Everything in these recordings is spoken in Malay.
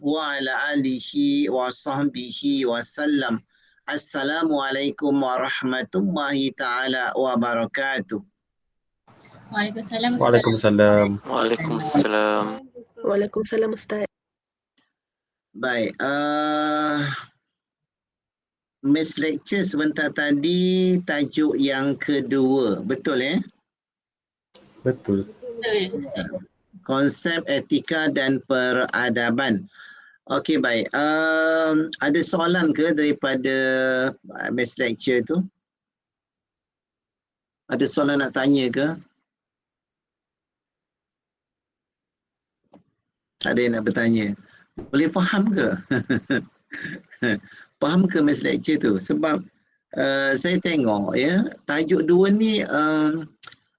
wa ala alihi wa sahbihi wa sallam. Assalamualaikum warahmatullahi taala wabarakatuh. Waalaikumsalam Ustaz. Waalaikumsalam. Waalaikumsalam. Waalaikumsalam Ustaz. Baik, Miss lecture sebentar tadi tajuk yang kedua, betul Betul. Betul Ustaz. Konsep etika dan peradaban. Okey, baik. Ada soalan ke daripada Miss lecture tu? Ada soalan nak tanya ke? Tak ada yang nak bertanya. Boleh faham ke? Faham ke Miss lecture tu? Sebab saya tengok ya, tajuk dua ni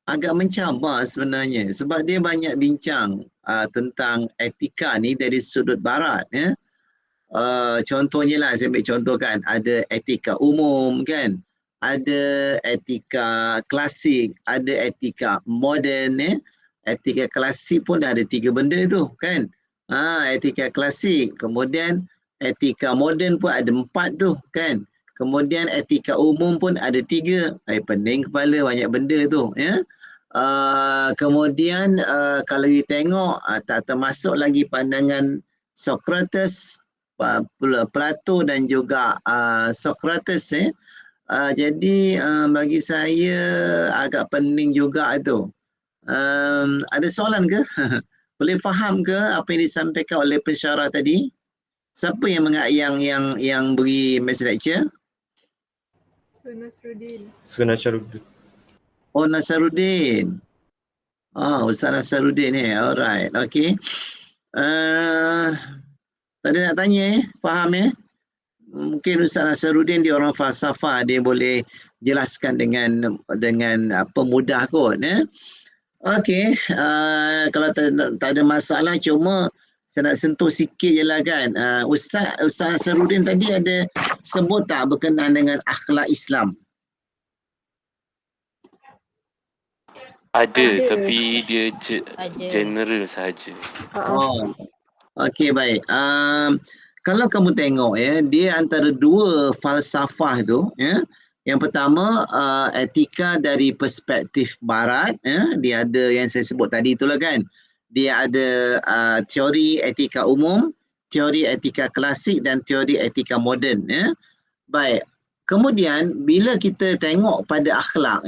agak mencabar sebenarnya. Sebab dia banyak bincang tentang etika ni dari sudut barat ya. Contohnya lah, saya ambil contoh kan, ada etika umum kan, ada etika klasik, ada etika moden ya. Etika klasik pun dah ada 3 benda tu kan. Etika klasik, kemudian etika moden pun ada 4 tu kan. Kemudian etika umum pun ada 3. Pening kepala, banyak benda tu ya. Kemudian kalau you tengok tak termasuk lagi pandangan Socrates, Plato dan juga Socrates jadi bagi saya agak pening juga tu. Ada soalan ke? Boleh faham ke apa yang disampaikan oleh pensyarah tadi? Siapa yang beri message lecture? Nasruddin. Oh, Nasaruddin. Ustaz Nasaruddin ni. Alright, okey. Tadi nak tanya faham Mungkin Ustaz Nasaruddin dia orang falsafah, dia boleh jelaskan dengan apa mudah kot Okey, kalau tak ada masalah, cuma saya nak sentuh sikit je lah kan. Ustaz Nasaruddin tadi ada sebut tak berkenaan dengan akhlak Islam? Ada, tapi dia general sahaja. Okey, baik. Kalau kamu tengok dia antara 2 falsafah tu Yang pertama etika dari perspektif barat dia ada yang saya sebut tadi itulah kan. Dia ada teori etika umum, teori etika klasik dan teori etika moden Baik. Kemudian bila kita tengok pada akhlak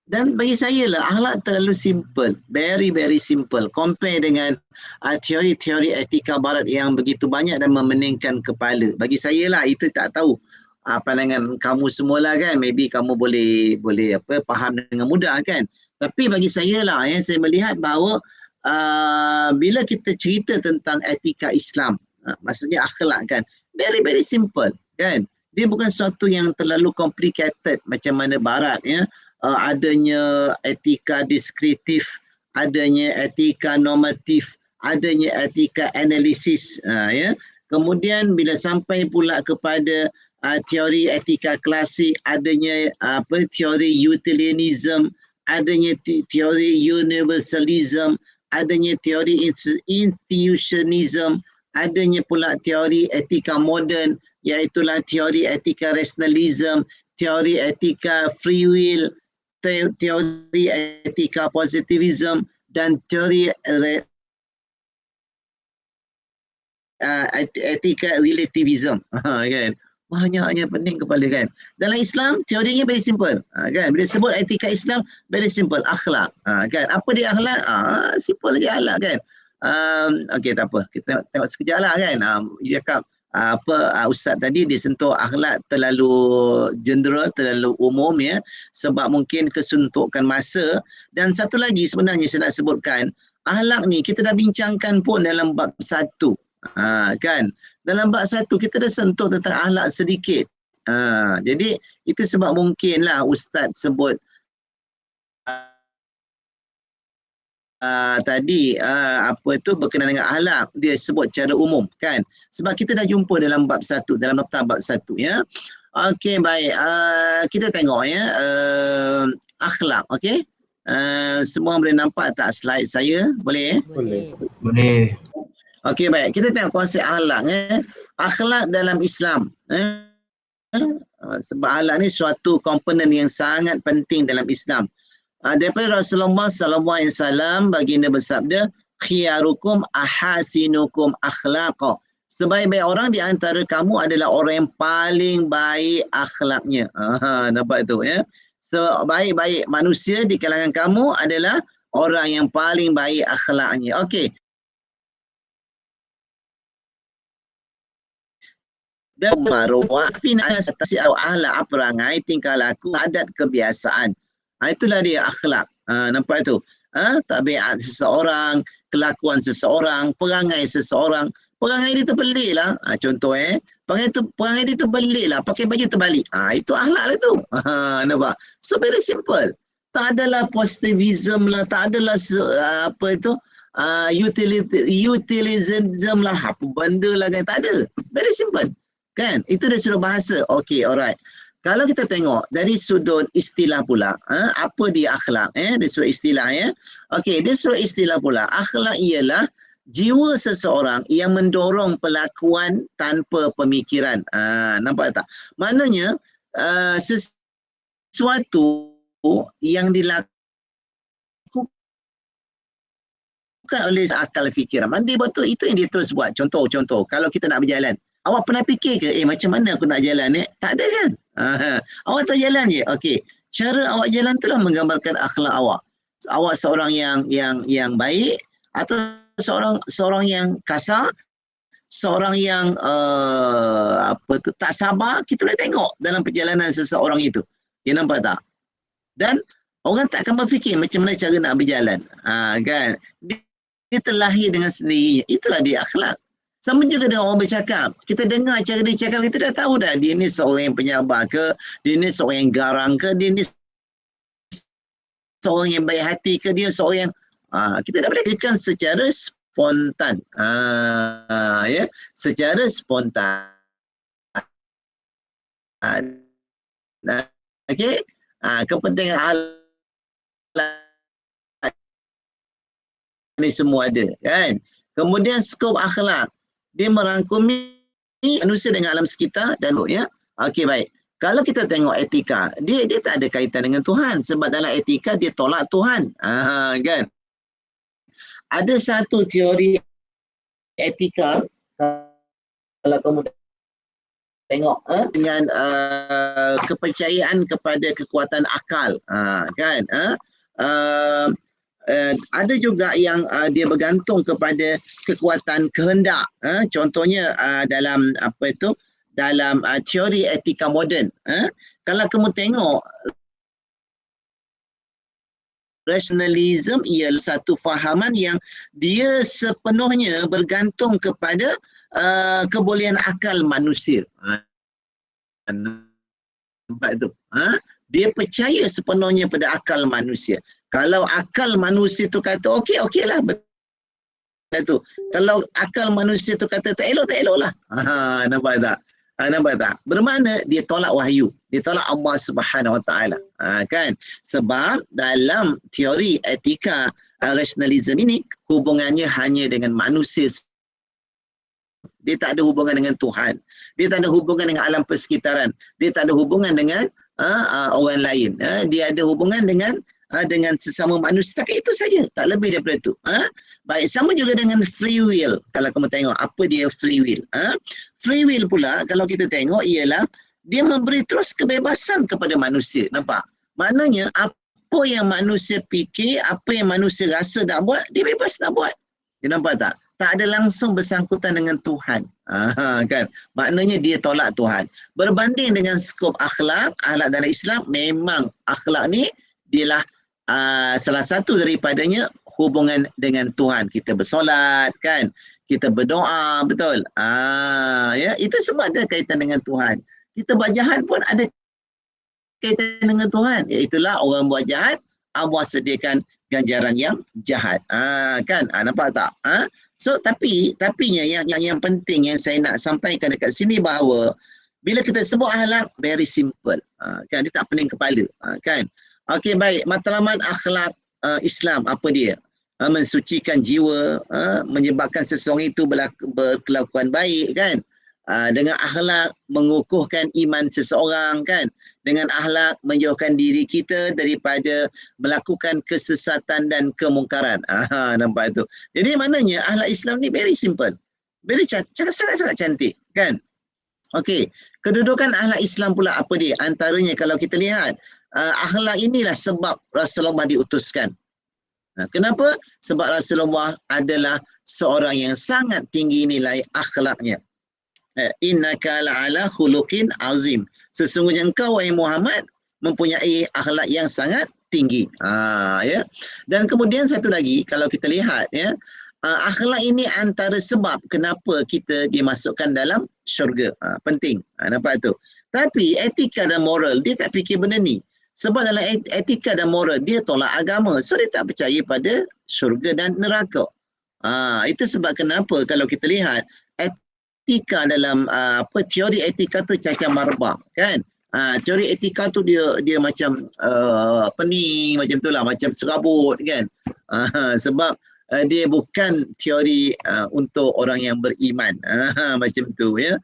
dan bagi saya lah akhlak terlalu simple, very very simple compare dengan teori-teori etika barat yang begitu banyak dan memeningkan kepala. Bagi saya lah, itu tak tahu pandangan kamu semualah kan, maybe kamu boleh faham dengan mudah kan. Tapi bagi saya lah saya melihat bahawa bila kita cerita tentang etika Islam, maksudnya akhlak kan, very very simple kan. Dia bukan sesuatu yang terlalu complicated macam mana barat adanya etika deskriptif, adanya etika normatif, adanya etika analisis Kemudian bila sampai pula kepada teori etika klasik, adanya teori utilitarianism, adanya teori universalism, adanya teori institutionalism, adanya pula teori etika moden, iaitulah teori etika rationalism, teori etika free will, teori etika positivism dan teori etika relativism kan. Banyaknya pening kepala kan. Dalam Islam teorinya very simple kan. Bila sebut etika Islam very simple, akhlak kan. Apa dia akhlak? Simple aja akhlak kan. Okey, tak apa, kita tengok sekejap lah kan. Dia cakap Ustaz tadi dia sentuh akhlak terlalu general, terlalu umum sebab mungkin kesuntukan masa. Dan satu lagi sebenarnya saya nak sebutkan, akhlak ni kita dah bincangkan pun dalam bab 1 kan. Dalam bab 1 kita dah sentuh tentang akhlak sedikit. Jadi itu sebab mungkinlah Ustaz sebut tadi berkenaan dengan akhlak, dia sebut secara umum kan. Sebab kita dah jumpa dalam bab 1, dalam nota bab 1 Okey, baik. Kita tengok akhlak, okey. Semua boleh nampak tak slide saya? Boleh Boleh. Boleh. Okey, baik. Kita tengok konsep akhlak. Akhlak dalam Islam. Sebab akhlak ni suatu komponen yang sangat penting dalam Islam. Daripada Rasulullah SAW, baginda bersabda, khiyarukum ahasinukum akhlaqa. Sebaik-baik orang di antara kamu adalah orang yang paling baik akhlaknya. Nampak tu ya. Sebaik-baik manusia di kalangan kamu adalah orang yang paling baik akhlaknya. Okey. Dan marwah fina satasi ala perangai, tingkah laku, adat, kebiasaan. Itulah dia akhlak. Nampak tu? Tabiat seseorang, kelakuan seseorang, perangai seseorang. Perangai dia terbelik lah. Contoh perangai dia terbelik lah. Pakai baju terbalik. Itu akhlak lah tu. Nampak? So very simple. Tak adalah positivism lah. Tak adalah utilitarianism lah. Apa benda lah kan. Tak ada. Very simple. Kan? Itu dia suruh bahasa. Okay, alright. Kalau kita tengok dari sudut istilah pula, apa dia akhlak? Dia suruh istilah ya. Okey, dia suruh istilah pula. Akhlak ialah jiwa seseorang yang mendorong pelakuan tanpa pemikiran. Nampak tak? Maknanya sesuatu yang dilakukan oleh akal fikiran. Dia betul itu yang dia terus buat. Contoh, kalau kita nak berjalan, awak pernah fikir ke, macam mana aku nak jalan? Tak ada kan? Awak tahu jalan je. Okey. Cara awak jalan itulah menggambarkan akhlak awak. Awak seorang yang baik atau seorang yang kasar, seorang yang tak sabar, kita boleh tengok dalam perjalanan seseorang itu. Dia nampak tak? Dan orang tak akan berfikir macam mana cara nak berjalan. Kan? Dia terlahir dengan sendirinya. Itulah dia akhlak. Sama juga dengan orang bercakap. Kita dengar cara dia cakap, kita dah tahu dah dia ni seorang yang penyabar ke, dia ni seorang yang garang ke, dia ni seorang yang baik hati ke, dia seorang yang kita dah boleh katakan secara spontan. Ya, secara spontan. Okey. Kepentingan ni semua ada kan. Kemudian skop akhlak, dia merangkumi manusia dengan alam sekitar dan ya. Okey, baik. Kalau kita tengok etika, dia tak ada kaitan dengan Tuhan, sebab dalam etika dia tolak Tuhan. Kan? Ada satu teori etika, kalau kamu tengok dengan kepercayaan kepada kekuatan akal, kan? Ada juga yang dia bergantung kepada kekuatan kehendak. Contohnya dalam dalam teori etika moden. Kalau kamu tengok, rasionalisme ialah satu fahaman yang dia sepenuhnya bergantung kepada kebolehan akal manusia. Nampak tu? Dia percaya sepenuhnya pada akal manusia. Kalau akal manusia tu kata okeylah, betul tu. Kalau akal manusia tu kata tak elok lah. Nampak tak? Nampak tak? Bermakna dia tolak wahyu. Dia tolak Allah Subhanahu Wa Taala. Kan? Sebab dalam teori etika rasionalisme ini, hubungannya hanya dengan manusia. Dia tak ada hubungan dengan Tuhan. Dia tak ada hubungan dengan alam persekitaran. Dia tak ada hubungan dengan orang lain. Dia ada hubungan dengan sesama manusia. Tak itu saja. Tak lebih daripada itu. Baik, sama juga dengan free will. Kalau kamu tengok apa dia free will. Free will pula kalau kita tengok ialah dia memberi terus kebebasan kepada manusia. Nampak? Maknanya apa yang manusia fikir, apa yang manusia rasa nak buat, dia bebas nak buat. Dia nampak tak? Tak ada langsung bersangkutan dengan Tuhan. Kan? Maknanya dia tolak Tuhan. Berbanding dengan skop akhlak dalam Islam, memang akhlak ni dialah salah satu daripadanya hubungan dengan Tuhan. Kita bersolat, kan? Kita berdoa, betul? Ya, itu semua ada kaitan dengan Tuhan. Kita buat jahat pun ada kaitan dengan Tuhan. Iaitulah orang buat jahat, Allah sediakan ganjaran yang jahat. Kan? Nampak tak? So tapinya yang penting yang saya nak sampaikan dekat sini bahawa bila kita sebut akhlak, very simple. Kan? Dia tak pening kepala. Kan? Okey, baik. Matlamat akhlak Islam, apa dia? mensucikan jiwa, menyebabkan seseorang itu berkelakuan baik kan. Dengan akhlak mengukuhkan iman seseorang kan, dengan akhlak menjauhkan diri kita daripada melakukan kesesatan dan kemungkaran. Nampak tu. Jadi maknanya akhlak Islam ni very simple, very sangat-sangat cantik kan. Okey, kedudukan akhlak Islam pula apa dia? Antaranya kalau kita lihat, akhlak inilah sebab Rasulullah diutuskan. Kenapa? Sebab Rasulullah adalah seorang yang sangat tinggi nilai akhlaknya. Innaka la'ala khuluqin azim. Sesungguhnya engkau wahai Muhammad mempunyai akhlak yang sangat tinggi. Ya. Dan kemudian satu lagi kalau kita lihat ya, akhlak ini antara sebab kenapa kita dimasukkan dalam syurga. Penting. Nampak tu. Tapi etika dan moral dia tak fikir benda ni. Sebab dalam etika dan moral dia tolak agama. So dia tak percaya pada syurga dan neraka. Itu sebab kenapa kalau kita lihat etika dalam teori etika tu cacar marbak kan. Teori etika tu dia macam pening macam tu lah, macam serabut kan. Sebab dia bukan teori untuk orang yang beriman. Macam tu ya.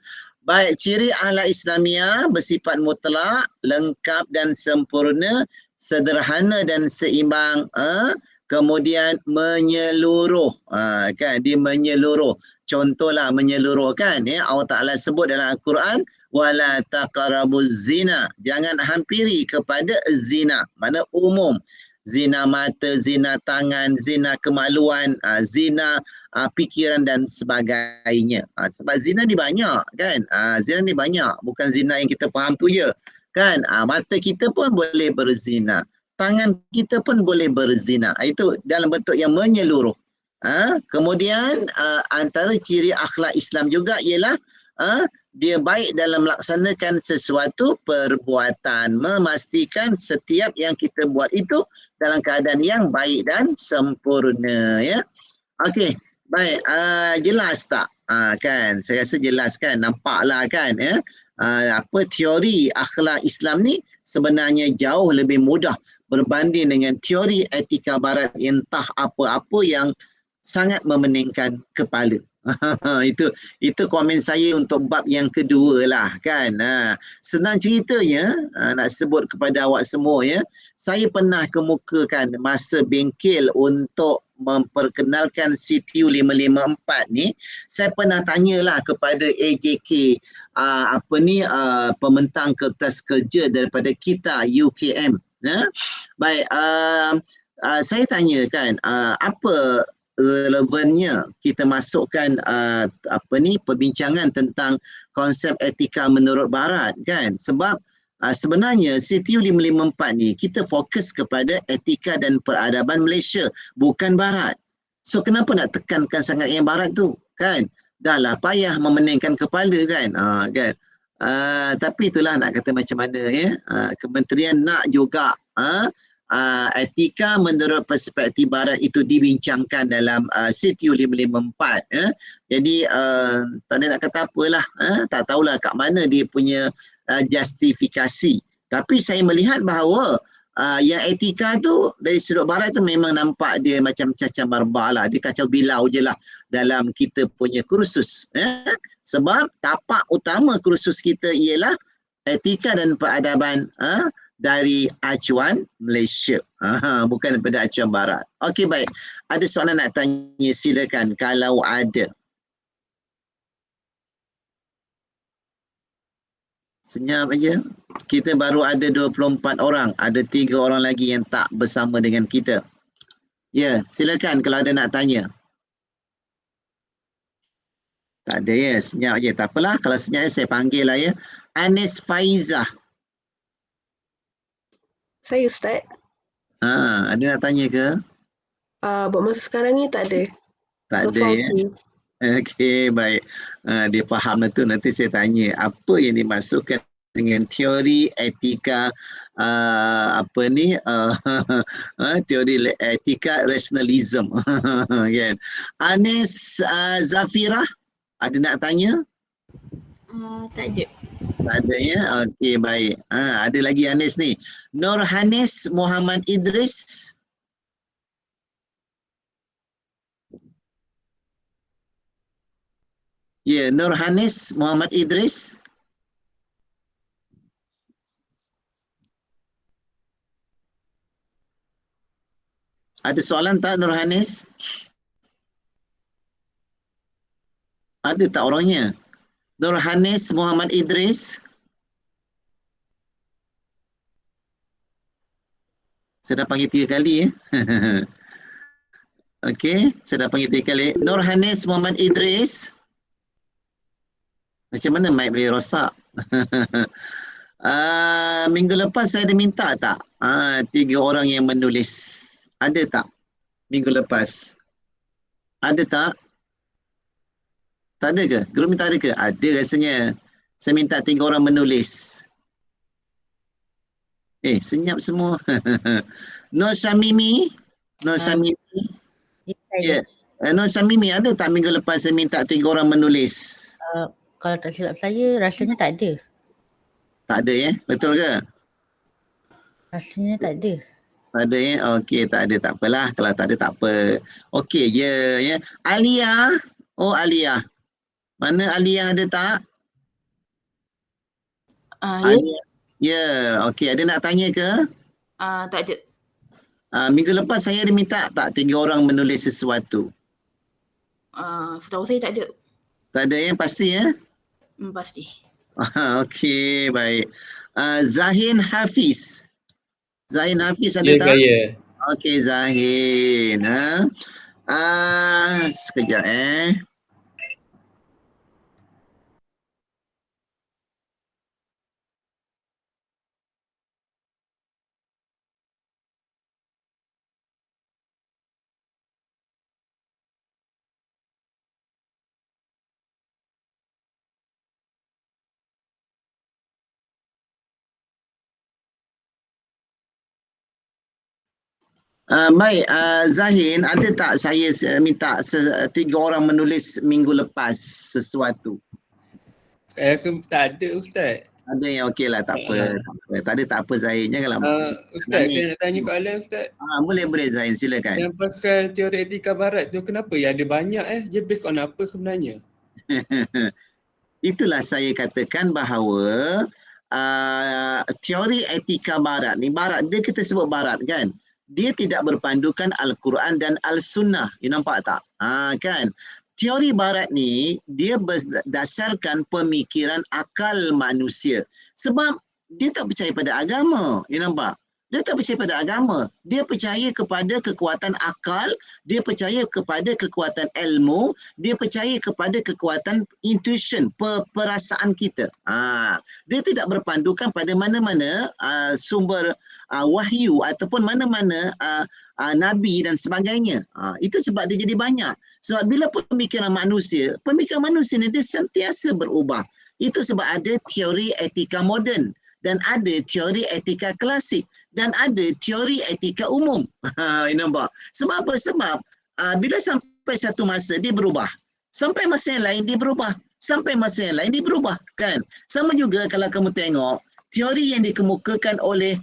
Baik, ciri akhlak Islamiah bersifat mutlak, lengkap dan sempurna, sederhana dan seimbang, kemudian menyeluruh. Kan dia menyeluruh. Contohlah menyeluruh kan ya. Allah Taala sebut dalam Al-Quran wala taqrabuz zina. Jangan hampiri kepada zina. Mana umum. Zina mata, zina tangan, zina kemaluan, zina fikiran dan sebagainya. Sebab zina ni banyak kan. Zina ni banyak. Bukan zina yang kita faham tu je. Kan. Mata kita pun boleh berzina. Tangan kita pun boleh berzina. Itu dalam bentuk yang menyeluruh. Kemudian antara ciri akhlak Islam juga ialah dia baik dalam melaksanakan sesuatu perbuatan, memastikan setiap yang kita buat itu dalam keadaan yang baik dan sempurna ya. Okey, baik, jelas tak? Kan, saya rasa jelas kan, nampaklah kan ya. Apa teori akhlak Islam ni sebenarnya jauh lebih mudah berbanding dengan teori etika barat yang entah apa-apa yang sangat memeningkan kepala. Itu komen saya untuk bab yang kedua lah kan. Senang ceritanya nak sebut kepada awak semua ya, saya pernah kemukakan masa bengkel untuk memperkenalkan CTU 554 ni. Saya pernah tanyalah kepada AJK pembentang kertas kerja daripada kita UKM ya. Baik, saya tanya kan apa relevannya kita masukkan perbincangan tentang konsep etika menurut barat kan. Sebab sebenarnya CTU 554 ni kita fokus kepada etika dan peradaban Malaysia, bukan barat. So kenapa nak tekankan sangat yang barat tu kan? Dah lah payah memeningkan kepala kan. Kan. Tapi itulah nak kata macam mana ya. Kementerian nak juga etika menurut perspektif barat itu dibincangkan dalam CTU 554 ya. Jadi tak ada nak kata apalah, tak tahulah kat mana dia punya justifikasi. Tapi saya melihat bahawa yang etika tu dari sudut barat tu memang nampak dia macam cacar marbak lah, dia kacau bilau je lah dalam kita punya kursus ya. Sebab tapak utama kursus kita ialah etika dan peradaban dari acuan Malaysia. Bukan daripada acuan barat. Okey baik. Ada soalan nak tanya, silakan kalau ada. Senyap aja. Kita baru ada 24 orang. Ada 3 orang lagi yang tak bersama dengan kita. Ya, silakan kalau ada nak tanya. Tak ada ya, senyap aja. Tak apalah, kalau senyap saya panggil lah ya. Anis Faizah. Saya Ustaz. Ada nak tanya ke? Buat masa sekarang ni tak ada. Tak ada ya. Okey, baik. Dia faham tu. Nanti saya tanya apa yang dimasukkan dengan teori etika teori etika rasionalism. Kan? Anis Zafirah, ada nak tanya? Tak ada. Tak ada ya? Okey, baik. Ada lagi Anis ni. Nurhanis Muhammad Idris. Ya, Nurhanis Muhammad Idris. Ada soalan tak Nurhanis? Ada tak orangnya? Nurhanis Muhammad Idris. Saya dah panggil 3 kali ya. Okey, saya dah panggil 3 kali. Nurhanis Muhammad Idris. Macam mana mic boleh rosak? Minggu lepas saya ada minta tak? 3 orang yang menulis. Ada tak? Minggu lepas. Ada tak? Tak ada ke? Grup minta ada ke? Ada rasanya. Saya minta 3 orang menulis. Senyap semua. Nur Syamimi. Nur Syamimi. Ya. Nur Syamimi, ada tak minggu lepas saya minta 3 orang menulis? Kalau tak silap saya, rasanya tak ada. Tak ada ya? Betul ke? Rasanya tak ada. Tak ada ya? Okey, tak ada. Tak apalah. Kalau tak ada, tak apa. Okey, ya. Alia. Oh, Alia. Mana Alia, ada tak? Ya. Alia. Ya, okey. Ada nak tanya ke? Tak ada. Minggu lepas saya ada minta tak 3 orang menulis sesuatu? Setahu saya tak ada. Tak ada ya? Pasti ya? Pasti. Okey, baik. Zahin Hafiz. Zahin Hafiz ada Ya, tak? saya. Okey, Zahin. Sekejap Baik, Zahin, ada tak saya minta 3 orang menulis minggu lepas sesuatu? Saya rasa tak ada, Ustaz. Ada yang okey lah, tak apa. Tak ada, tak apa Zahin. Janganlah. Ustaz, saya nak tanya soalan, Ustaz. Boleh Zahin, silakan. Yang pasal teori etika barat tu, kenapa yang ada banyak Dia based on apa sebenarnya? Itulah saya katakan bahawa teori etika barat ni, barat dia kita sebut barat kan, dia tidak berpandukan Al-Quran dan Al-Sunnah. You nampak tak? Kan? Teori barat ni dia berdasarkan pemikiran akal manusia. Sebab dia tak percaya pada agama. You nampak? Dia tak percaya pada agama. Dia percaya kepada kekuatan akal, dia percaya kepada kekuatan ilmu, dia percaya kepada kekuatan intuition, perasaan kita. Dia tidak berpandukan pada mana-mana sumber wahyu ataupun mana-mana nabi dan sebagainya. Itu sebab dia jadi banyak. Sebab bila pemikiran manusia ni dia sentiasa berubah. Itu sebab ada teori etika moden. Dan ada teori etika klasik. Dan ada teori etika umum. Nampak? Sebab apa? Sebab bila sampai satu masa dia berubah. Sampai masa yang lain dia berubah. Sampai masa yang lain dia berubah. Kan? Sama juga kalau kamu tengok teori yang dikemukakan oleh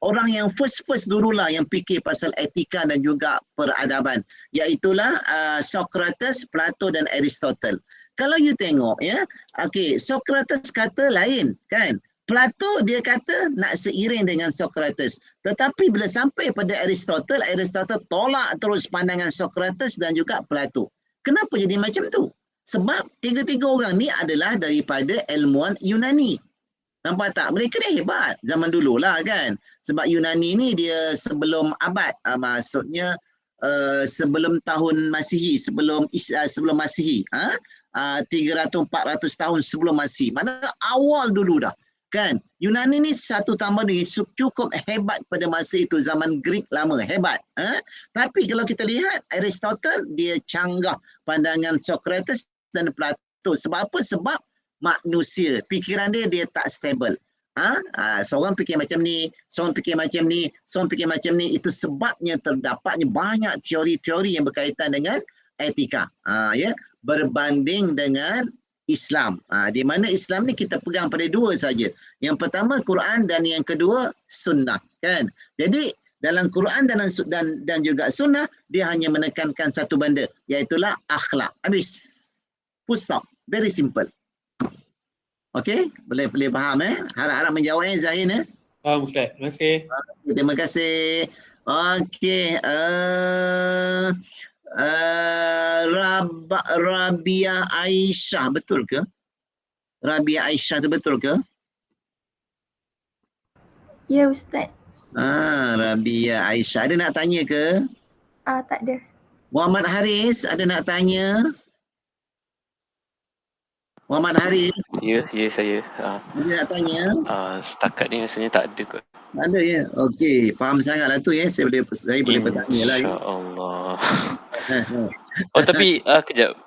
orang yang first dululah yang fikir pasal etika dan juga peradaban. Iaitulah Socrates, Plato dan Aristotle. Kalau you tengok ya, Socrates kata lain kan. Plato dia kata nak seiring dengan Socrates. Tetapi bila sampai pada Aristotle tolak terus pandangan Socrates dan juga Plato. Kenapa jadi macam tu? Sebab tiga-tiga orang ni adalah daripada ilmuwan Yunani. Nampak tak? Mereka ni hebat zaman dulu lah kan. Sebab Yunani ni dia sebelum abad, maksudnya sebelum tahun Masihi, sebelum Masihi. 300-400 tahun sebelum Masihi. Mana awal dulu dah. Kan? Yunani ni satu tambah ni cukup hebat pada masa itu, zaman Greek lama, hebat. Tapi kalau kita lihat Aristotle, dia canggah pandangan Socrates dan Plato. Sebab apa? Sebab manusia, fikiran dia tak stable. Seorang fikir macam ni, seorang fikir macam ni, seorang fikir macam ni. Itu sebabnya terdapatnya banyak teori-teori yang berkaitan dengan etika. Berbanding dengan Islam. Di mana Islam ni kita pegang pada dua saja. Yang pertama Quran dan yang kedua sunnah. Kan? Jadi Dalam Quran dan juga sunnah, dia hanya menekankan satu benda, iaitulah akhlak. Habis. Full stop. Very simple. Okey, boleh faham Harap-harap menjawab Zahin Faham Ustaz. Terima kasih. Terima kasih. Okey, Rabia Aisyah, betul ke? Rabia Aisyah tu betul ke? Ya Ustaz. Rabia Aisyah. Ada nak tanya ke? Tak ada. Muhammad Haris, ada nak tanya? Muhammad Haris, Ya, saya. ada nak tanya? Setakat ni rasanya tak ada kot. Ada ya? Okey, faham sangatlah tu Saya boleh bertanya lah. InsyaAllah. Oh tapi kejap.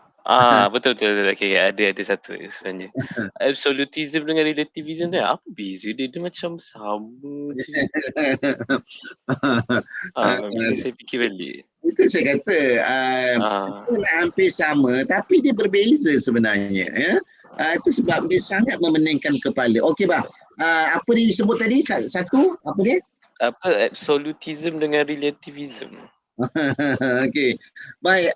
Betul. Okay, ada satu sebenarnya. Absolutism dengan relativism tu apa beza dia? Dia macam sama je. Bila saya fikir balik. Itu saya kata hampir sama tapi dia berbeza sebenarnya itu sebab dia sangat memeningkan kepala. Okey bah. Apa dia disebut tadi? Satu apa dia? Absolutism dengan relativism. Okey. Baik,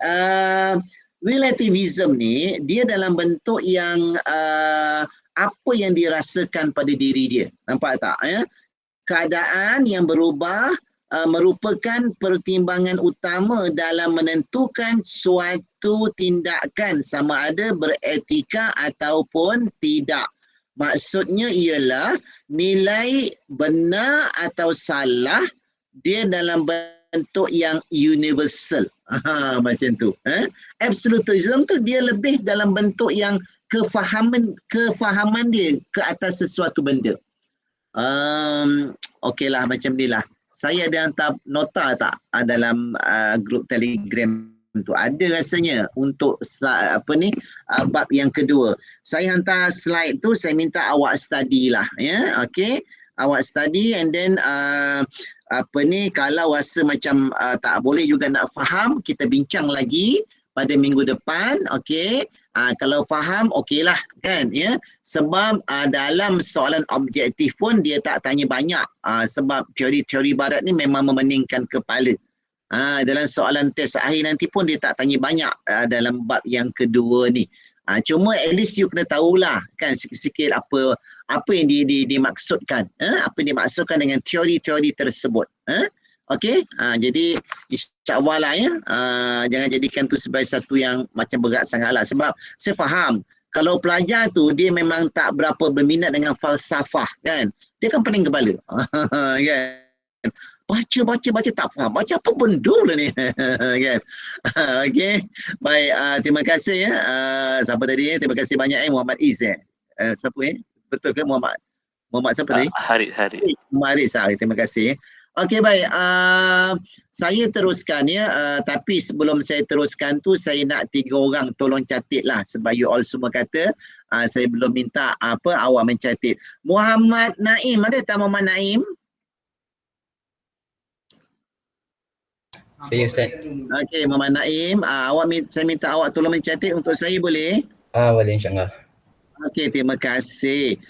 relativism ni dia dalam bentuk yang apa yang dirasakan pada diri dia. Nampak tak Keadaan yang berubah merupakan pertimbangan utama dalam menentukan suatu tindakan sama ada beretika ataupun tidak. Maksudnya ialah nilai benar atau salah dia dalam bentuk yang universal. Macam tu. Absolutism tu dia lebih dalam bentuk yang kefahaman dia ke atas sesuatu benda. Okeylah macam ni lah. Saya ada hantar nota tak dalam grup Telegram tu? Ada rasanya untuk bab yang kedua. Saya hantar slide tu, saya minta awak study lah okey. Awak study and then kalau rasa macam tak boleh juga nak faham, kita bincang lagi pada minggu depan, okey. Kalau faham, okeylah kan sebab dalam soalan objektif pun dia tak tanya banyak sebab teori-teori barat ni memang memeningkan kepala. Dalam soalan test akhir nanti pun dia tak tanya banyak dalam bab yang kedua ni. Cuma at least you kena tahulah kan sikit-sikit apa yang dimaksudkan. Apa yang dimaksudkan dengan teori-teori tersebut. Okey, jadi insya-Allah lah jangan jadikan tu sebagai satu yang macam berat sangatlah sebab saya faham kalau pelajar tu dia memang tak berapa berminat dengan falsafah kan. Dia kan pening kepala. Kan? Baca tak faham. Baca apa benda lah ni. Kan? Okey. Baik, terima kasih siapa tadi terima kasih banyak Muhammad Is siapa betul ke Muhammad siapa tadi? Haris. Haris, terima kasih. Okey baik, saya teruskan tapi sebelum saya teruskan tu saya nak 3 orang tolong catatlah sebab you all semua kata saya belum minta awak mencatat. Muhammad Naim, ada tak Muhammad Naim? Saya Ustaz. Okey Muhammad Naim, saya minta awak tolong mencatat untuk saya boleh? Boleh insya-Allah. Okey, terima kasih.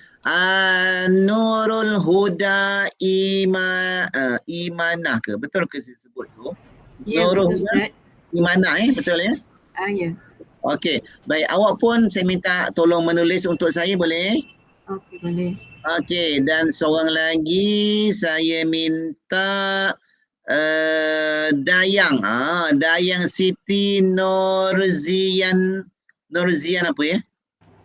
Nurul Huda Imanah ke? Betul ke saya sebut tu? Ya, Nurul betul Huda Ustaz. Imanah betul ya? Ya. Okey, baik awak pun saya minta tolong menulis untuk saya boleh? Okey, boleh. Okey, dan seorang lagi saya minta Dayang. Dayang Siti Nurzian apa ya?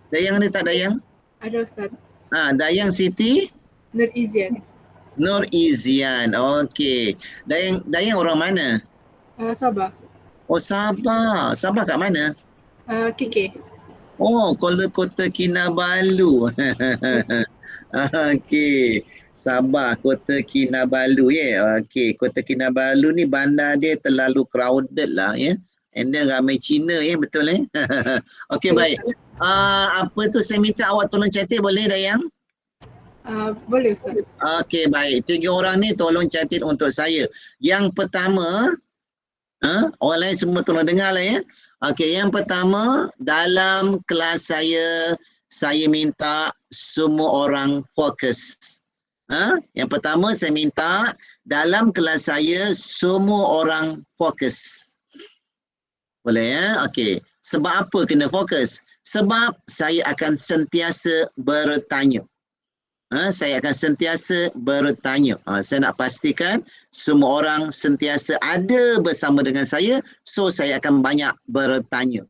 Dayang ada tak Dayang? Ada Ustaz. Dayang Siti Nur Izian. Okey. Dayang orang mana? Sabah. Oh Sabah. Sabah kat mana? KK. Oh, Kota Kinabalu. Okey. Sabah, Kota Kinabalu Okey, Kota Kinabalu ni bandar dia terlalu crowded lah And then ramai Cina betul Okey baik. Apa tu saya minta awak tolong catat boleh Dayang? Boleh Ustaz. Okey baik. 3 orang ni tolong catat untuk saya. Yang pertama, orang lain semua tolong dengar lah Okey, yang pertama dalam kelas saya minta semua orang fokus. Yang pertama saya minta dalam kelas saya semua orang fokus. Boleh ya? Okey. Sebab apa kena fokus? Sebab saya akan sentiasa bertanya. Saya akan sentiasa bertanya. Saya nak pastikan semua orang sentiasa ada bersama dengan saya. So saya akan banyak bertanya.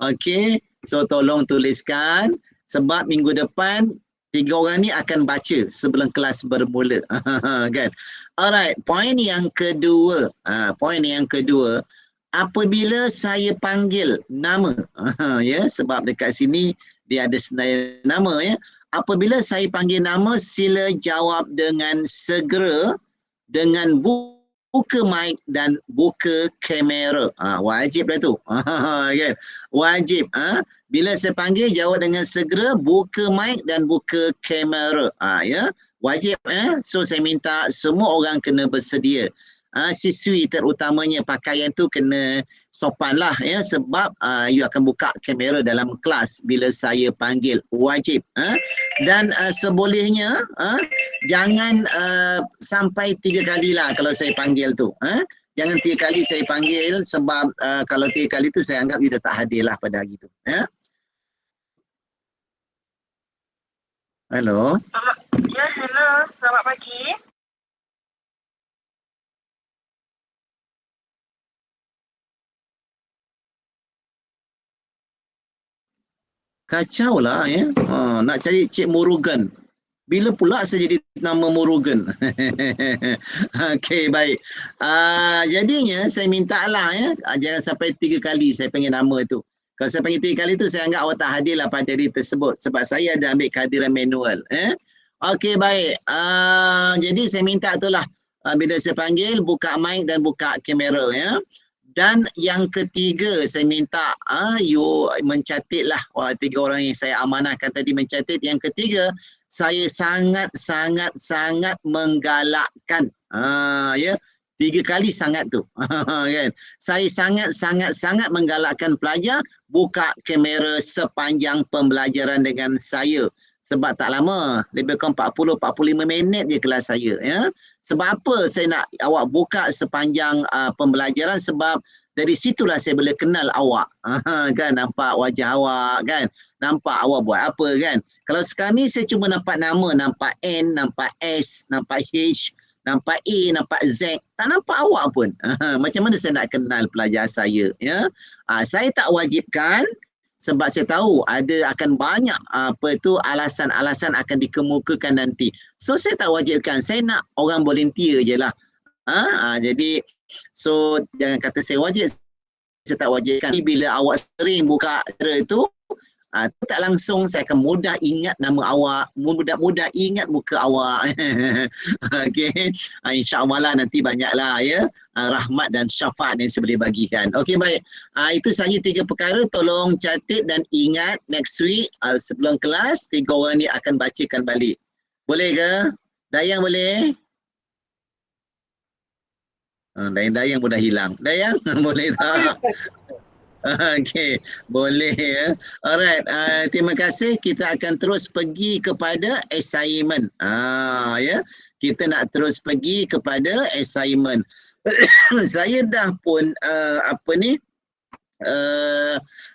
Okey. So tolong tuliskan. Sebab minggu depan 3 orang ni akan baca sebelum kelas bermula. Kan? Alright, poin yang kedua. Apabila saya panggil nama. Ya, sebab dekat sini dia ada senarai nama ya. Apabila saya panggil nama, sila jawab dengan segera dengan buka mic dan buka kamera. Wajib lah tu. Kan? Wajib. Bila saya panggil, jawab dengan segera, buka mic dan buka kamera. Ya, wajib. So saya minta semua orang kena bersedia. Siswi terutamanya pakaian tu kena sopan lah ya, sebab you akan buka kamera dalam kelas bila saya panggil. Wajib. Dan sebolehnya jangan sampai 3 kali lah kalau saya panggil tu. Jangan 3 kali saya panggil, sebab kalau 3 kali tu saya anggap you dah tak hadir lah pada hari tu. Hello. Ya, hello. Selamat pagi. Kacau lah ya. Nak cari Cik Murugan. Bila pula saya jadi nama Murugan? Okey, baik. Jadinya saya minta lah ya, jangan sampai 3 kali saya panggil nama tu. Kalau saya panggil 3 kali tu, saya anggap awak tak hadir lah pada hari tersebut. Sebab saya ada ambil kehadiran manual. Okey, baik. Jadi saya minta tu lah. Bila saya panggil, buka mic dan buka kamera ya. Dan yang ketiga, saya minta you mencatat lah. 3 orang yang saya amanahkan tadi mencatat. Yang ketiga, saya sangat menggalakkan. Ya, 3 kali sangat tu. Kan? Saya sangat menggalakkan pelajar buka kamera sepanjang pembelajaran dengan saya. Sebab tak lama, lebih kurang 40-45 minit je kelas saya. Ya. Sebab apa saya nak awak buka sepanjang pembelajaran? Sebab dari situlah saya boleh kenal awak. Kan, nampak wajah awak kan. Nampak awak buat apa kan. Kalau sekarang ni saya cuma nampak nama, nampak N, nampak S, nampak H, nampak A, nampak Z. Tak nampak awak pun. Macam mana saya nak kenal pelajar saya? Ya. Saya tak wajibkan. Sebab saya tahu ada akan banyak alasan-alasan akan dikemukakan nanti. So saya tak wajibkan. Saya nak orang volunteer je lah. Jadi so jangan kata saya wajib. Saya tak wajibkan. Bila awak sering buka kamera itu, tak langsung saya akan mudah ingat nama awak, mudah ingat muka awak. Okey, insya-Allah lah nanti banyaklah ya rahmat dan syafaat yang saya boleh bagikan. Okey, baik. Itu saja 3 perkara, tolong catat dan ingat next week sebelum kelas 3 orang ni akan bacakan balik. Boleh ke? Dayang boleh? Dayang pun dah hilang. Dayang boleh tak? Okey, boleh ya. Alright, terima kasih. Kita akan terus pergi kepada assignment. Ya, kita nak terus pergi kepada assignment. Saya dah pun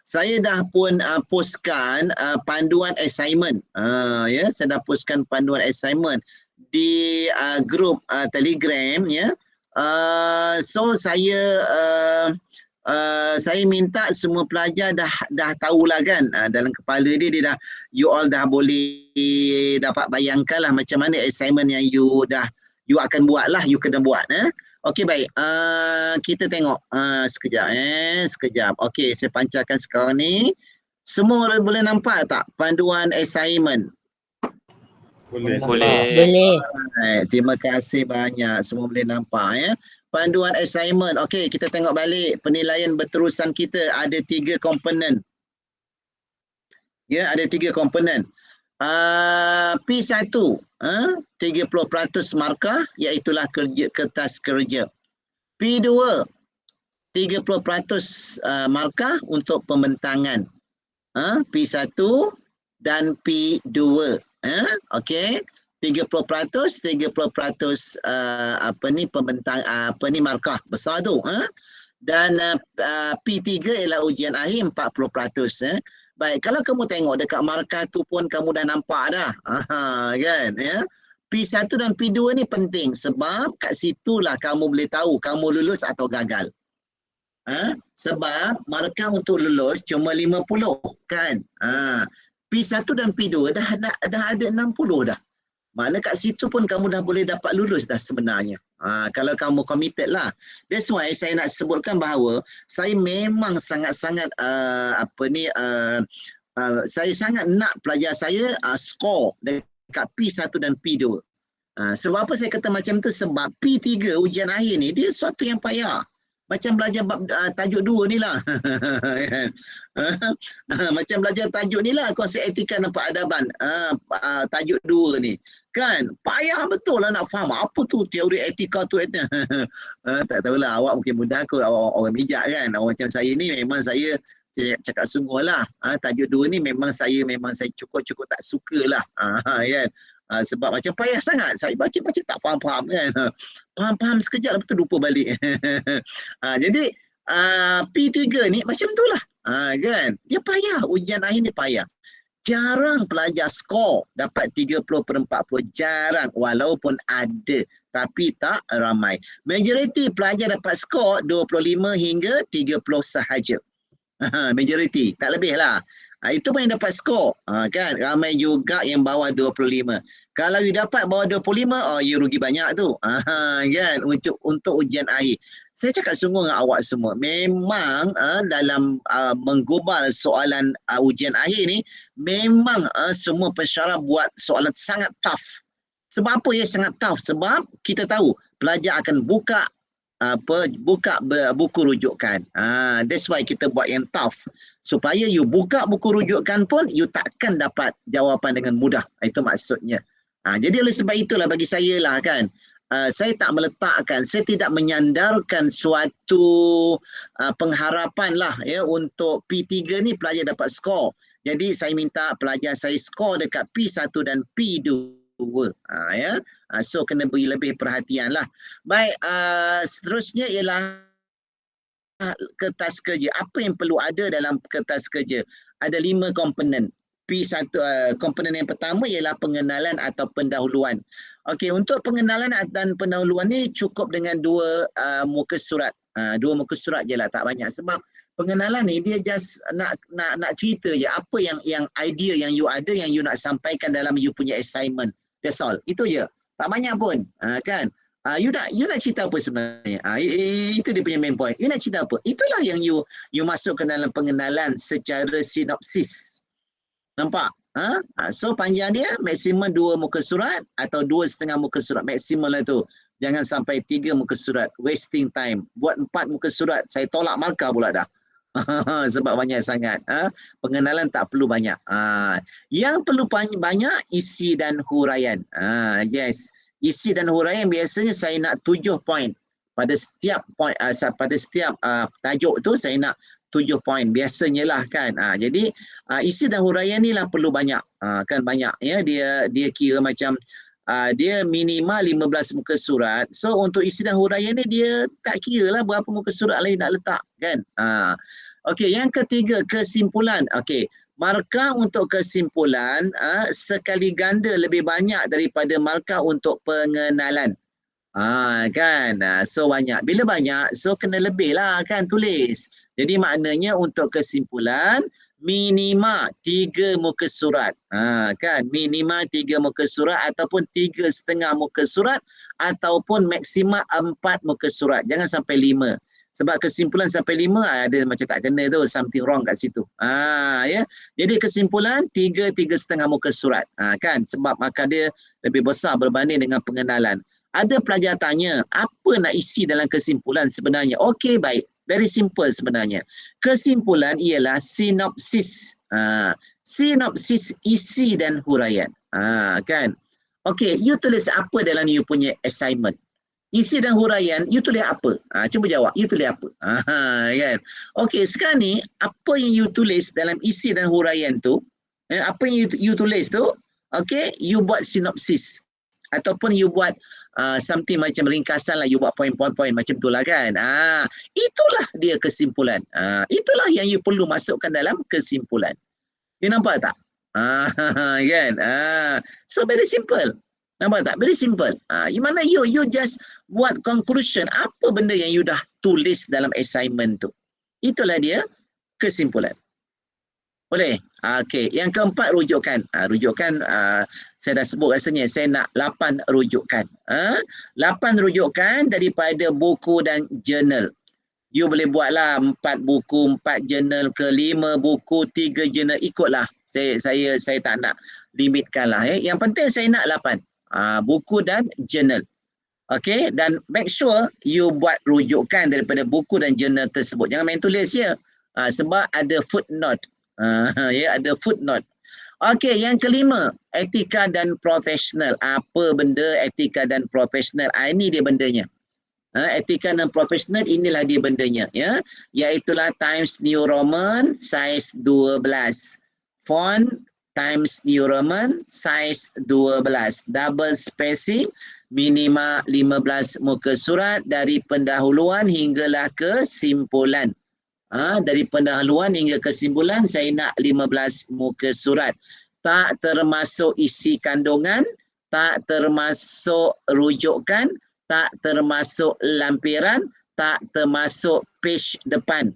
saya dah pun postkan panduan assignment. Ya, saya dah postkan panduan assignment di grup Telegram ya. So saya minta semua pelajar dah tahulah kan, dalam kepala dia dah, you all dah boleh dapat bayangkan lah macam mana assignment yang you akan buat lah, you kena buat. Okey, baik. Kita tengok sekejap. Okey, saya pancarkan sekarang ni. Semua boleh nampak tak panduan assignment? Boleh. Terima kasih banyak. Semua boleh nampak ya. Panduan assignment. Okey, kita tengok balik penilaian berterusan kita ada 3 komponen. Ya, ada 3 komponen. P1 30% markah, iaitulah kertas kerja. P2 30% markah untuk pembentangan. P1 dan P2. Okey. 30% apa ni pembentang markah besar tu, dan P3 ialah ujian akhir 40%. Baik, kalau kamu tengok dekat markah tu pun kamu dah nampak dah. Kan, ya. P1 dan P2 ni penting sebab kat situlah kamu boleh tahu kamu lulus atau gagal. Sebab markah untuk lulus cuma 50 kan. P1 dan P2 dah ada 60 dah. Makna kat situ pun kamu dah boleh dapat lulus dah sebenarnya. Kalau kamu committed lah. That's why saya nak sebutkan bahawa saya memang sangat-sangat saya sangat nak pelajar saya skor dekat P1 dan P2. Sebab apa saya kata macam tu? Sebab P3 ujian akhir ni dia sesuatu yang payah. Macam belajar tajuk 2 ni lah. Macam belajar tajuk ni lah, konsep etika dan peradaban. Tajuk 2 ni. Kan, payah betul lah nak faham apa tu teori etika tu. Tak tahulah, awak mungkin mudah kot, awak orang bijak kan. Orang macam saya ni memang saya cakap sungguh lah. Tajuk 2 ni memang saya cukup tak suka lah. Kan. Sebab macam payah sangat. Saya baca tak faham-faham kan. Faham-faham sekejap lepas tu lupa balik. Jadi P3 ni macam tu lah. Kan. Dia payah. Ujian akhir ni payah. Jarang pelajar skor dapat 30/40. Jarang. Walaupun ada. Tapi tak ramai. Majoriti pelajar dapat skor 25 hingga 30 sahaja. Majoriti. Tak lebih lah. Itu pun yang dapat skor. Kan? Ramai juga yang bawah 25. Kalau you dapat bawah 25, you rugi banyak tu. Kan? Untuk ujian akhir. Saya cakap sungguh dengan awak semua. Memang dalam menggubal soalan ujian akhir ni, memang semua pensyarah buat soalan sangat tough. Sebab apa ya sangat tough? Sebab kita tahu pelajar akan buka buku rujukan. That's why kita buat yang tough. Supaya you buka buku rujukan pun you takkan dapat jawapan dengan mudah. Itu maksudnya. Jadi oleh sebab itulah bagi saya lah kan, saya tak meletakkan, saya tidak menyandarkan suatu pengharapan lah ya untuk P3 ni pelajar dapat skor. Jadi saya minta pelajar saya skor dekat P1 dan P2. Ya. So kena beri lebih perhatian lah. Baik, seterusnya ialah kertas kerja. Apa yang perlu ada dalam kertas kerja? Ada 5 komponen. P1, komponen yang pertama ialah pengenalan atau pendahuluan. Okey, untuk pengenalan dan pendahuluan ni cukup dengan 2 muka surat. 2 muka surat je lah, tak banyak. Sebab pengenalan ni dia just nak cerita je apa yang idea yang you ada, yang you nak sampaikan dalam you punya assignment. That's all. Itu je. Tak banyak pun. Kan? You nak cerita apa sebenarnya? Itu dia punya main point. You nak cerita apa? Itulah yang you masukkan dalam pengenalan secara sinopsis. Nampak? So panjang dia maksimum 2 muka surat atau 2,5 muka surat. Maksimum lah tu. Jangan sampai 3 muka surat. Wasting time. Buat 4 muka surat. Saya tolak markah pula dah. Sebab banyak sangat. Pengenalan tak perlu banyak. Yang perlu banyak isi dan huraian. Yes. Isi dan huraian biasanya saya nak 7 poin. Pada setiap poin, pada setiap tajuk tu saya nak 7 poin. Biasanya lah kan. Jadi isi dan huraian ni lah perlu banyak. Kan banyak ya. Dia kira macam dia minimal 15 muka surat. So untuk isi dan huraian ni dia tak kira lah berapa muka surat lain nak letak kan. Okey, yang ketiga kesimpulan. Okey, markah untuk kesimpulan sekali ganda lebih banyak daripada markah untuk pengenalan. Kan. So banyak. Bila banyak, so kena lebih lah kan tulis. Jadi maknanya untuk kesimpulan minimal 3 muka surat. Kan, minimal 3 muka surat ataupun 3,5 muka surat ataupun maksimal 4 muka surat. Jangan sampai 5. Sebab kesimpulan sampai 5 ada macam tak kena tu, something wrong kat situ. Ya. Jadi kesimpulan 3,5 muka surat. Kan, sebab markah dia lebih besar berbanding dengan pengenalan. Ada pelajar tanya, apa nak isi dalam kesimpulan sebenarnya? Okey, baik. Very simple sebenarnya. Kesimpulan ialah sinopsis. Sinopsis isi dan huraian. Kan? Okey, you tulis apa dalam you punya assignment? Isi dan huraian, you tulis apa? Cuba jawab, you tulis apa? Kan? Okey, sekarang ni, apa yang you tulis dalam isi dan huraian tu, apa yang you tulis tu, okey, you buat sinopsis. ataupun you buat something macam ringkasan lah, you buat point macam tu lah kan. Itulah dia kesimpulan. Itulah yang you perlu masukkan dalam kesimpulan. You nampak tak? Kan? So very simple. Nampak tak? Very simple. Mana you just buat conclusion apa benda yang you dah tulis dalam assignment tu. Itulah dia kesimpulan. Boleh? Okey. Yang keempat, rujukan. Rujukan saya dah sebut rasanya. Saya nak 8 rujukan. 8 rujukan daripada buku dan jurnal. You boleh buatlah 4 buku, 4 jurnal ke 5 buku, 3 jurnal. Ikutlah. Saya tak nak limitkan lah. Yang penting saya nak 8. Buku dan jurnal. Okey, dan make sure you buat rujukan daripada buku dan jurnal tersebut. Jangan main tulis ya. Sebab ada footnote. Ada footnote. Okey, yang kelima, etika dan profesional. Apa benda etika dan profesional? Ini dia bendanya. Etika dan profesional, inilah dia bendanya ya. Iaitulah Times New Roman size 12. Font Times New Roman size 12. Double spacing minima 15 muka surat dari pendahuluan hinggalah kesimpulan. Dari pendahuluan hingga kesimpulan saya nak 15 muka surat. Tak termasuk isi kandungan, tak termasuk rujukan, tak termasuk lampiran, tak termasuk page depan.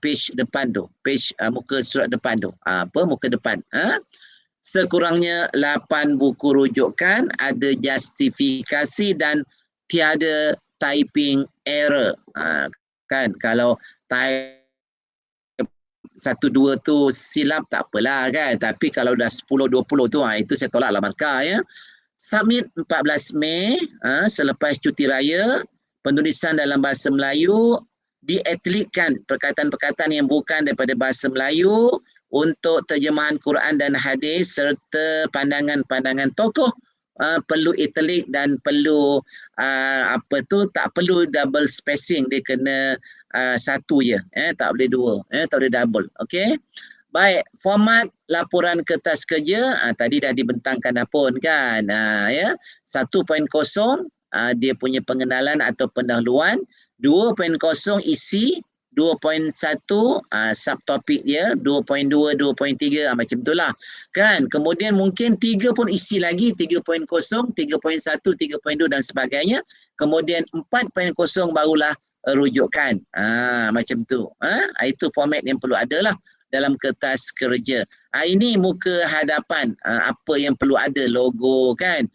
Page depan tu. Page muka surat depan tu. Muka depan. Sekurangnya 8 buku rujukan, ada justifikasi dan tiada typing error. Kan kalau type 1-2 tu silap tak apalah kan. Tapi kalau dah 10-20 tu itu saya tolaklah markah ya. Submit 14 Mei selepas cuti raya. Penulisan dalam bahasa Melayu, diatlikkan perkataan-perkataan yang bukan daripada bahasa Melayu untuk terjemahan Quran dan hadis serta pandangan-pandangan tokoh. Perlu italik dan perlu tak perlu double spacing, dia kena satu je, tak boleh dua, tak boleh double. Okey. Baik, format laporan kertas kerja tadi dah dibentangkan dah pun kan. 1.0 dia punya pengenalan atau pendahuluan. 2.0 isi. 2.1 subtopik dia. 2.2, 2.3 macam itulah kan. Kemudian mungkin 3 pun isi lagi. 3.0, 3.1, 3.2 dan sebagainya. Kemudian 4.0 barulah rujukan. Macam tu. Itu format yang perlu ada lah dalam kertas kerja. Ini muka hadapan. Apa yang perlu ada, logo kan.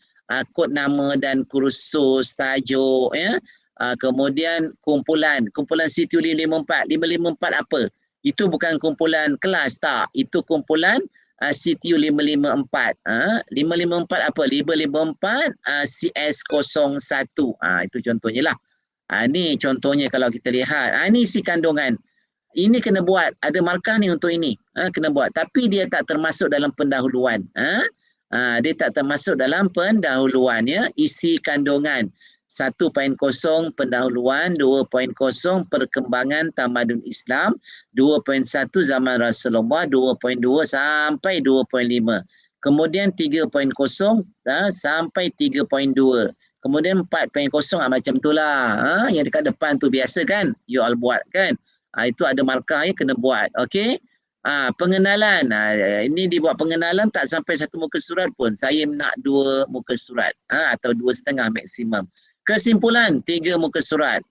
Kod nama dan kursus, tajuk ya. Kemudian kumpulan CTU 554. 554 apa? Itu bukan kumpulan kelas tak. Itu kumpulan CTU 554. 554 apa? 554 CS01. Itu contohnya lah. Ni contohnya kalau kita lihat. Ini isi kandungan. Ini kena buat. Ada markah ni untuk ini. Kena buat. Tapi dia tak termasuk dalam pendahuluan. Dia tak termasuk dalam pendahuluan ya. Isi kandungan 1.0 pendahuluan, 2.0 perkembangan tamadun Islam, 2.1 zaman Rasulullah, 2.2 sampai 2.5. Kemudian 3.0 sampai 3.2. Kemudian 4.0 macam itulah. Yang dekat depan tu biasa kan, you all buat kan. Itu ada markah yang kena buat. Okey. Pengenalan. Ini dibuat pengenalan tak sampai 1 muka surat pun. Saya nak 2 muka surat. Atau 2,5 maksimum. Kesimpulan 3 muka surat.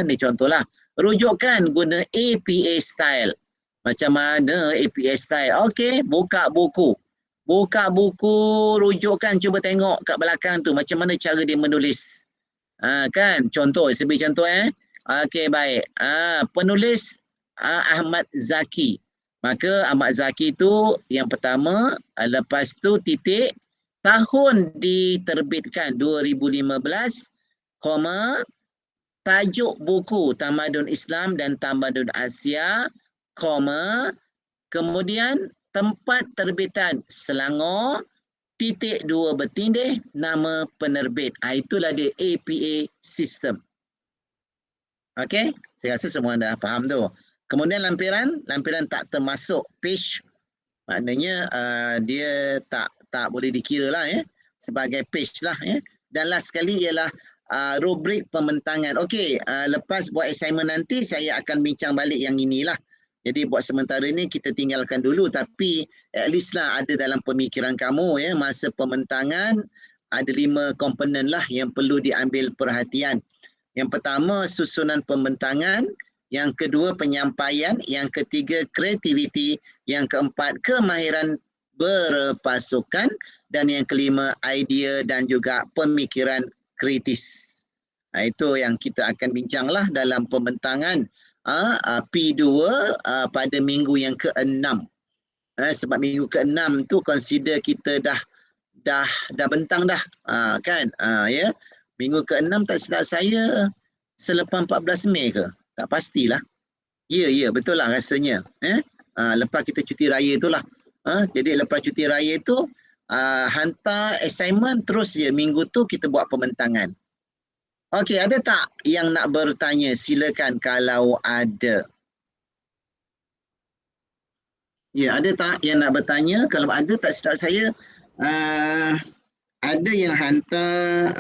Ni contohlah. Rujukan guna APA style. Macam mana APA style? Okey, buka buku. Buka buku rujukan, cuba tengok kat belakang tu macam mana cara dia menulis. Kan? Contoh, saya beri contoh Okey, baik. Penulis Ahmad Zaki. Maka Ahmad Zaki tu yang pertama, lepas tu titik, tahun diterbitkan 2015, tajuk buku Tamadun Islam dan Tamadun Asia, kemudian tempat terbitan Selangor, titik 2 bertindih, nama penerbit. Itulah dia APA system. Okey, saya rasa semua dah faham tu. Kemudian lampiran tak termasuk page. Maknanya dia tak boleh dikira lah sebagai page lah ya. Dan last sekali ialah rubrik pembentangan. Okey, lepas buat assignment nanti saya akan bincang balik yang inilah. Jadi buat sementara ni kita tinggalkan dulu, tapi at least lah ada dalam pemikiran kamu ya, masa pembentangan ada 5 komponen lah yang perlu diambil perhatian. Yang pertama susunan pembentangan, yang kedua penyampaian, yang ketiga kreativiti, yang keempat kemahiran berpasukan, dan yang kelima idea dan juga pemikiran kritis. Itu yang kita akan bincanglah dalam pembentangan P2 pada minggu yang ke-6. Sebab minggu ke-6 tu consider kita dah bentang dah, kan? Ya. Minggu ke-6 tak silap saya selepas 14 Mei ke? Tak pastilah. Ya, betul lah rasanya. Lepas kita cuti raya itulah. Jadi lepas cuti raya tu hantar assignment terus je minggu tu kita buat pembentangan. Okey, ada tak yang nak bertanya? Silakan kalau ada. Ya, ada tak yang nak bertanya? Kalau ada, tak silap saya ada yang hantar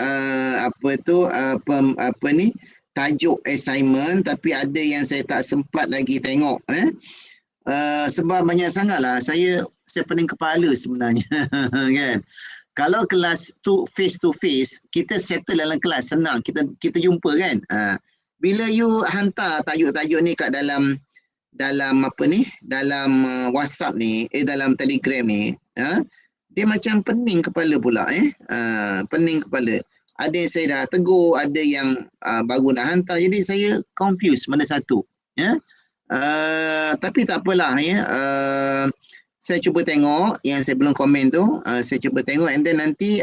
tajuk assignment, tapi ada yang saya tak sempat lagi tengok sebab banyak sangatlah saya pening kepala sebenarnya kan. Kalau kelas tu face to face, kita settle dalam kelas senang, kita jumpa kan. Bila you hantar tajuk-tajuk ni kat dalam WhatsApp ni, dalam Telegram ni, dia macam pening kepala pula pening kepala. Ada yang saya dah tegur, ada yang baru nak hantar, jadi saya confused mana satu ya. Tapi tak apalah ya. Saya cuba tengok yang saya belum komen tu, saya cuba tengok and then nanti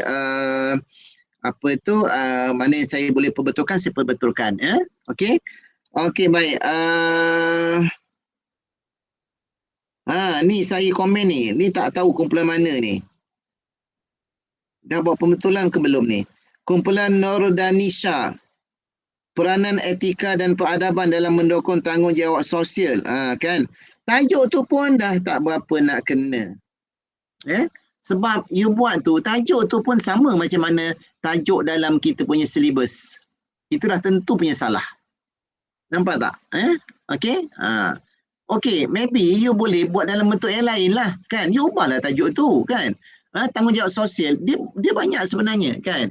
mana yang saya boleh perbetulkan saya perbetulkan ya. Okey. Okey, baik. Ni saya komen ni. Ni tak tahu kumpulan mana ni. Dah buat pembetulan ke belum ni? Kumpulan Nordanisha. Peranan etika dan peradaban dalam mendukung tanggungjawab sosial. Kan? Tajuk tu pun dah tak berapa nak kena. Sebab you buat tu, tajuk tu pun sama macam mana tajuk dalam kita punya syllabus. Itu dah tentu punya salah. Nampak tak? Okey? Okey, maybe you boleh buat dalam bentuk yang lain lah. Kan? You ubahlah tajuk tu. Kan? Tanggungjawab sosial, dia banyak sebenarnya. Kan?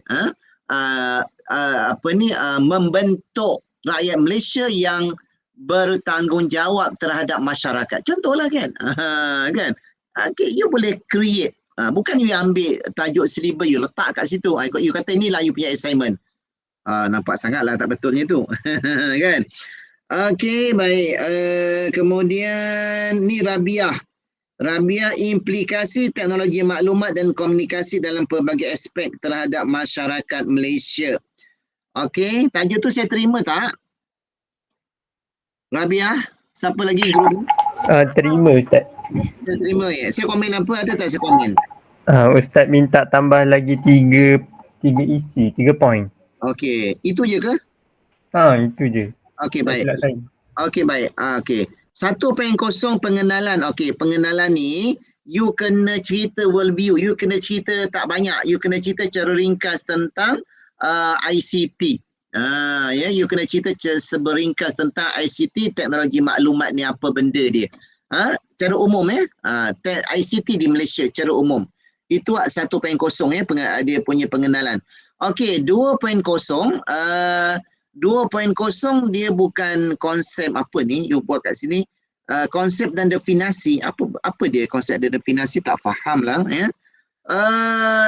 Membentuk rakyat Malaysia yang bertanggungjawab terhadap masyarakat. Contohlah kan. Kan? Okay, you boleh create. Bukan you ambil tajuk syllabus you letak kat situ. You kata inilah you punya assignment. Nampak sangatlah tak betulnya tu. Kan? Okey, baik. Kemudian ni Rabiah. Rabiah, implikasi teknologi maklumat dan komunikasi dalam pelbagai aspek terhadap masyarakat Malaysia. Okey, tajuk tu saya terima tak? Rabiah, siapa lagi guru? Terima Ustaz. Saya terima ya. Saya komen apa, ada tak saya komen? Ustaz minta tambah lagi 3 isi, 3 poin. Okey, itu je ke? Itu je. Okey, baik. Okey, baik. Okey. 1.0 pengenalan. Okey, pengenalan ni you kena cerita worldview, you kena cerita tak banyak, you kena cerita secara ringkas tentang ICT. You kena cerita seberingkas tentang ICT, teknologi maklumat ni apa benda dia. Secara umum ICT di Malaysia secara umum. Itu 1.0 dia punya pengenalan. Okey, 2.0 2.0 dia bukan konsep apa ni you buat kat sini, konsep dan definisi. Apa dia konsep dan definisi, tak faham lah ya.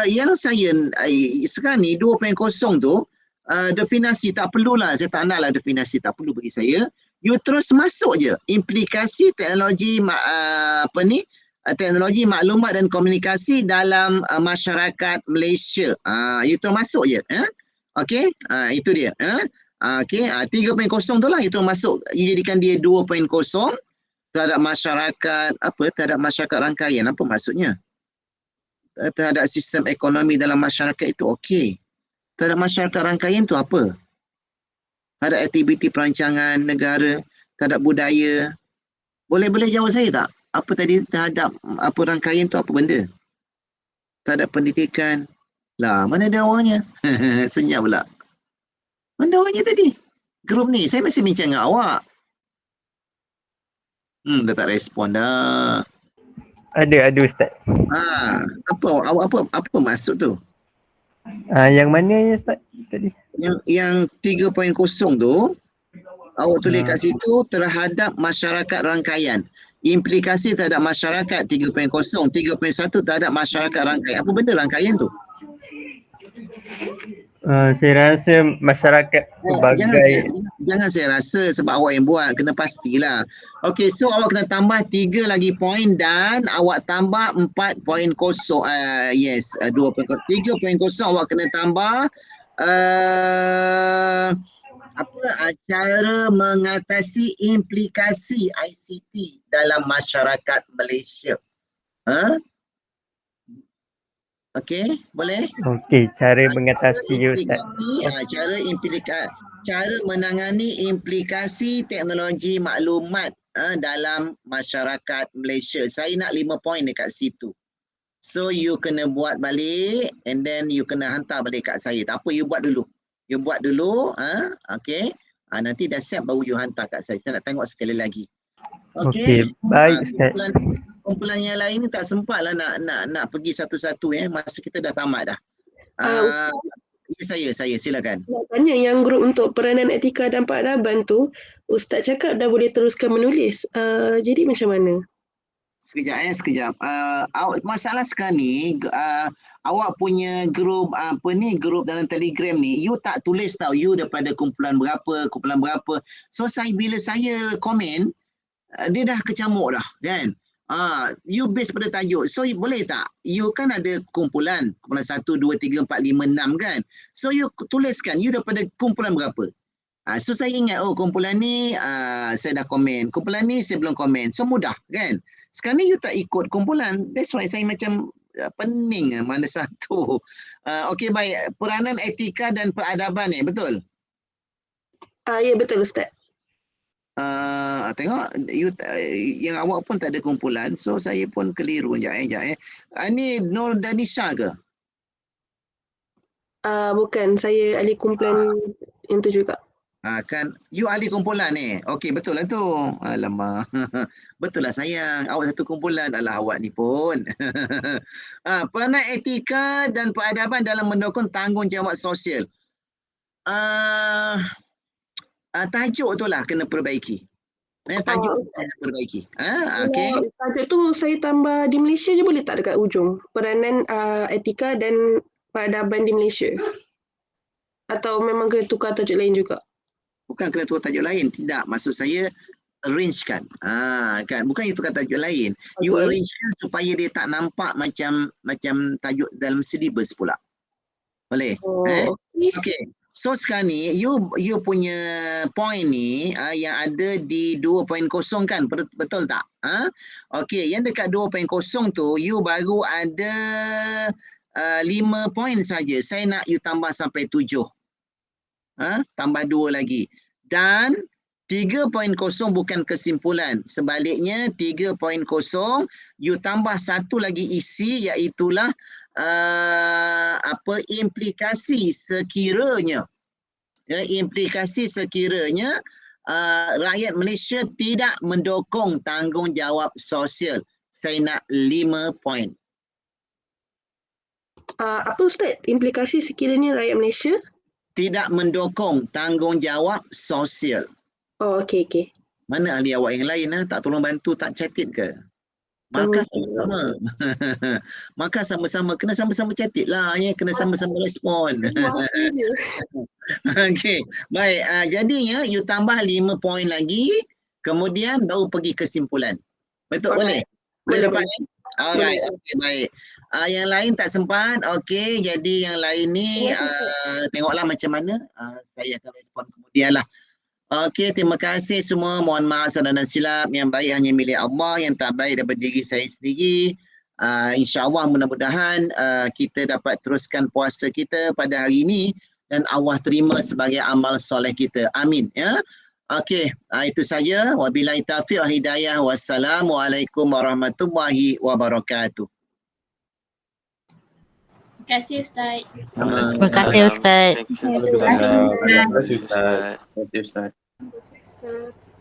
Yang saya sekarang ni 2.0 tu definisi tak perlulah, saya tak naklah definisi, tak perlu bagi saya. You terus masuk je implikasi teknologi teknologi maklumat dan komunikasi dalam masyarakat Malaysia. You terus masuk je. Okey, itu dia. Okey, 3.0 tu lah itu masuk, you jadikan dia 2.0 terhadap masyarakat terhadap masyarakat rangkaian. Apa maksudnya? Terhadap sistem ekonomi dalam masyarakat itu okey. Terhadap masyarakat rangkaian tu apa? Terhadap aktiviti perancangan negara, terhadap budaya. Boleh jawab saya tak? Apa tadi terhadap rangkaian tu apa benda? Terhadap pendidikan, Lah, mana ada orangnya? Senyap pula. Mana orangnya tadi? Grup ni, saya masih bincang dengan awak. Dah tak respon dah. Ada Ustaz. Apa maksud tu? Yang mana ya Ustaz tadi? Yang 3.0 tu, awak tulis kat situ terhadap masyarakat rangkaian. Implikasi terhadap masyarakat 3.0, 3.1 terhadap masyarakat rangkaian. Apa benda rangkaian tu? Saya rasa masyarakat sebagai Jangan saya rasa sebab awak yang buat, kena pastilah. Okey, so awak kena tambah 3 lagi poin dan awak tambah 4.0. 2.0. 3.0 awak kena tambah cara mengatasi implikasi ICT dalam masyarakat Malaysia. Okey, boleh? Okey, cara mengatasi Ustaz. Cara menangani implikasi teknologi maklumat dalam masyarakat Malaysia. Saya nak 5 poin dekat situ. So you kena buat balik and then you kena hantar balik kat saya. Tak apa, you buat dulu. Okey. Nanti dah siap baru you hantar kat saya. Saya nak tengok sekali lagi. Okey, baik Ustaz. Kumpulan yang lain ni tak sempat lah nak pergi satu-satu masa kita dah tamat dah. Saya silakan. Nak tanya yang grup untuk peranan etika dan peradaban tu, Ustaz cakap dah boleh teruskan menulis. Jadi macam mana? Sekejap. Masalah sekarang ni, awak punya grup grup dalam Telegram ni, you tak tulis tau, you daripada kumpulan berapa. So bila saya komen, dia dah kecamuk dah, kan? You base pada tajuk. So boleh tak? You kan ada kumpulan 1, 2, 3, 4, 5, 6 kan? So you tuliskan, you daripada kumpulan berapa? So saya ingat, kumpulan ni saya dah komen. Kumpulan ni saya belum komen. So mudah kan? Sekarang ni you tak ikut kumpulan. That's why saya macam pening mana satu. Okey, baik. Peranan etika dan peradaban ni, betul? Ya, betul Ustaz. Tengok yang awak pun tak ada kumpulan, so saya pun keliru sekejap. Ni Nur Danisha ke? Bukan, saya ahli kumpulan yang tu juga. Kan you ahli kumpulan ni. Okey, betul lah tu. Alamak. Betul lah sayang, awak satu kumpulan. Alah, awak ni pun. Peranan etika dan peradaban dalam mendukung tanggungjawab sosial. Tajuk tu lah kena perbaiki. Tajuk kena perbaiki. Okey. Tajuk tu saya tambah di Malaysia je boleh tak dekat ujung? Peranan etika dan peradaban di Malaysia. Atau memang kena tukar tajuk lain juga? Bukan kena tukar tajuk lain. Tidak. Maksud saya arrangekan. Kan? Bukan you tukar tajuk lain. Okay. You arrangekan supaya dia tak nampak macam tajuk dalam syllabus pula. Boleh? Okey. So sekarang ni you punya point ni yang ada di 2.0 kan, betul tak? Okey, yang dekat 2.0 tu you baru ada 5 poin saja. Saya nak you tambah sampai 7. Tambah 2 lagi. Dan 3.0 bukan kesimpulan. Sebaliknya 3.0 you tambah satu lagi isi, iaitulah implikasi sekiranya rakyat Malaysia tidak mendukung tanggungjawab sosial. Saya nak 5 poin. Apa Ustaz? Implikasi sekiranya rakyat Malaysia tidak mendukung tanggungjawab sosial. Okey. Mana ahli awak yang lain tak tolong bantu, tak catat ke? Maka sama-sama. Maka sama-sama. Kena sama-sama catat lah. Kena sama-sama respon. Okey. Baik. Jadinya you tambah 5 poin lagi. Kemudian baru pergi kesimpulan. Betul? Boleh? Boleh dapat? Alright. Okay, baik. Yang lain tak sempat. Okey. Jadi yang lain ni tengoklah macam mana. Saya akan respon kemudian lah. Okey, terima kasih semua. Mohon maaf salah dan silap. Yang baik hanya milik Allah, yang tak baik daripada diri saya sendiri. InsyaAllah mudah-mudahan kita dapat teruskan puasa kita pada hari ini dan Allah terima sebagai amal soleh kita. Amin. Ya. Okey, itu saja. Wabillahi taufiq wal hidayah. Wassalamualaikum warahmatullahi wabarakatuh. Terima kasih Ustaz. Terima kasih Ustaz. Thank you, Ustaz. Terima kasih, Ustaz. Terima kasih, Ustaz. Terima kasih, Ustaz. Ustaz.